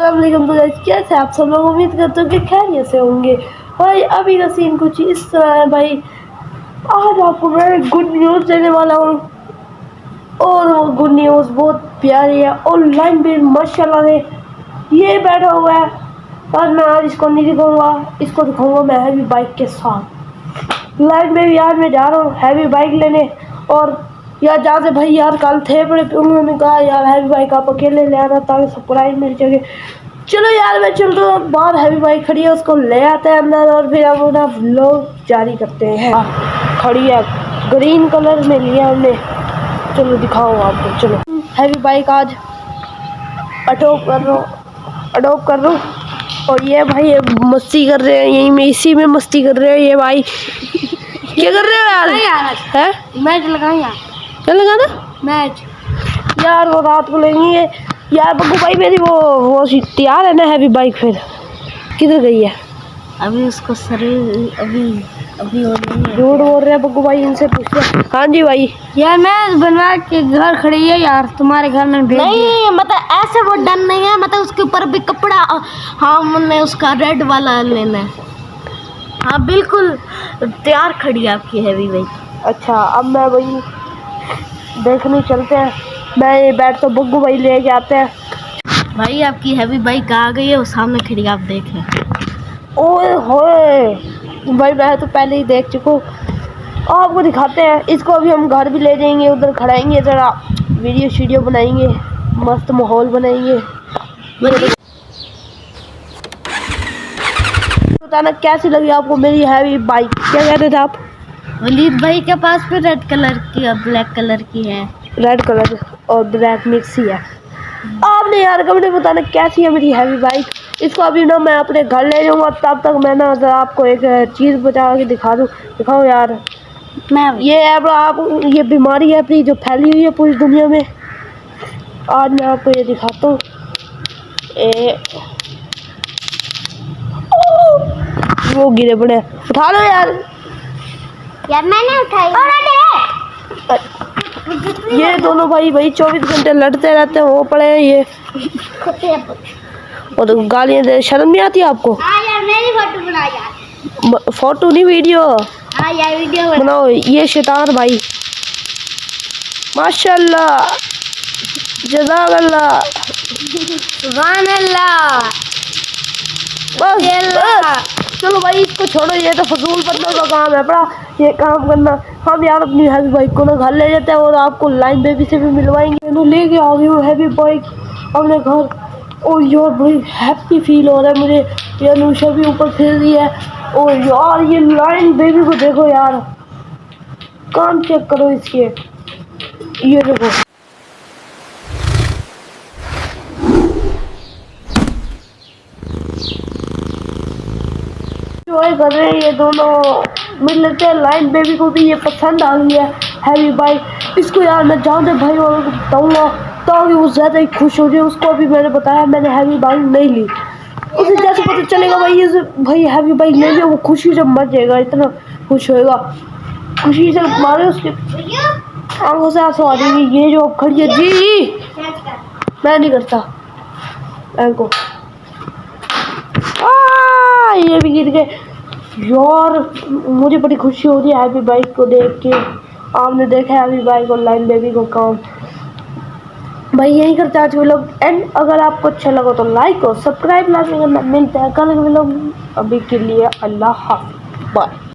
अस्सलाम वालेकुम। तो गाइस कैसे आप सब लोग, उम्मीद करते हो कि खैरियत से होंगे। भाई अभी का सीन कुछ इस तरह है भाई। आज आपको मैं गुड न्यूज़ देने वाला हूँ और वो गुड न्यूज़ बहुत प्यारी है। ऑनलाइन भी माशाल्लाह से ये बैठा हुआ है, पर मैं आज इसको नहीं दिखाऊंगा, इसको दिखाऊंगा मैं हैवी बाइक के साथ। लाइव में भी यार मैं जा रहा हूँ हैवी बाइक लेने, और यार जहाँ से भाई यार कल थे बड़े, उन्होंने कहा यार हैवी बाइक आप अकेले ले आना ताकि सरप्राइज मिल सके। चलो यार मैं चल रहा हूँ बाहर, हैवी बाइक खड़ी है, उसको ले आते हैं अंदर और फिर हम अपना व्लॉग जारी करते हैं। खड़ी है, ग्रीन कलर में लिया हमने, चलो दिखाओ आपको। चलो हैवी बाइक आज अडोप्ट कर रहा हूँ। और ये भाई ये मस्ती कर रहे हैं, यहीं में इसी में मस्ती कर रहे हैं ये भाई। क्या कर रहे हो यार? है मैच लगाया, क्या लगाना मैच यार? वो रात को लेंगे यार। बग्गू भाई मेरी वो तैयार है ना हैवी बाइक, फिर किधर गई है? अभी उसको शरीर अभी हो नहीं है। झूठ बोल रहे हैं बग्गू भाई, इनसे पूछते। हाँ जी भाई। यार मैं बनवा के घर खड़ी है यार, तुम्हारे घर में भेज नहीं, मतलब ऐसे वो डन नहीं है, मतलब उसके ऊपर भी कपड़ा। हाँ हमने उसका रेड वाला लेना है। हाँ बिल्कुल तैयार खड़ी है आपकी हैवी बाइक। अच्छा अब मैं वही देखने चलते हैं। मैं ये बैठ तो बग्गू भाई ले के आते हैं। भाई आपकी हैवी बाइक आ गई है, वो सामने खड़ी है, आप देखें। ओए होए भाई, मैं तो पहले ही देख चुका हूँ, आपको दिखाते हैं। इसको अभी हम घर भी ले जाएंगे, उधर खड़ाएंगे, ज़रा वीडियो शीडियो बनाएंगे, मस्त माहौल बनाएंगे। बताना कैसी लगी आपको मेरी हैवी बाइक? क्या कह रहे थे आप? वलीद भाई के पास भी रेड कलर की और ब्लैक कलर की है। रेड कलर और ब्लैक मिक्स ही है। आपने यार कमेंट में बताना कैसी है मेरी हैवी बाइक। इसको अभी ना मैं अपने घर ले जाऊँगा, तब तक मैं ना आपको एक चीज़ बता के दिखा दूँ। दिखाओ यार, मैं ये है आप, ये बीमारी है अपनी जो फैली हुई है पूरी दुनिया में। आज मैं आपको ये दिखाता हूँ। वो गिरे पड़े, उठा लो यार। यार मैंने उठाई। ये दोनों भाई 24 घंटे लड़ते रहते हैं, वो पड़े हैं ये, और गालियाँ दे। शर्म नहीं आती आपको? हाँ यार मेरी फोटो बना यार। फोटो नहीं वीडियो। हाँ यार वीडियो बनाओ। ये शैतान भाई माशाल्लाह, जज़ाकल्लाह, सुभान अल्लाह। बस चलो भाई इसको छोड़ो, ये तो फजूल बंदों का काम है बड़ा ये काम करना। हम यार अपनी हैवी बाइक को ना घर ले जाते हैं और आपको लाइन बेबी से भी मिलवाएंगे। मैं लेके आ गई हूँ हैवी बाइक अपने घर, और यार बड़ी हैप्पी फील हो रहा है मुझे। ये अनुषा भी ऊपर फिर रही है, और यार ये लाइन बेबी को देखो यार, काम चेक करो इसके, ये देखो। एंजॉय कर रहे हैं ये दोनों मिल लेते हैं। लाइन बेबी को भी ये पसंद आ गई है हैवी बाइक। इसको यार मैं जानते भाई वालों को बताऊँगा ताकि वो ज़्यादा ही खुश हो जाए। उसको अभी मैंने बताया मैंने हैवी बाइक नहीं ली, उसे जैसे पता चलेगा भाई ये भाई हैवी बाइक ले लिया, वो खुशी से मर जाएगा, इतना खुश होएगा, खुशी से मारे उसके आंखों से आंसू आ जाएंगे। ये जो अब खड़ी है जी, मैं नहीं करता को। ये भी गिर गए यार। मुझे बड़ी खुशी हो रही है हैवी बाइक को देख के। आपने देखा है हैवी बाइक और लाइन बेबी को काम। भाई यही करते आज व्लॉग एंड। अगर आपको अच्छा लगा तो लाइक और सब्सक्राइब लाजमी करना। मिलते हैं कल व्लॉग, अभी के लिए अल्लाह हाफ़िज़, बाय।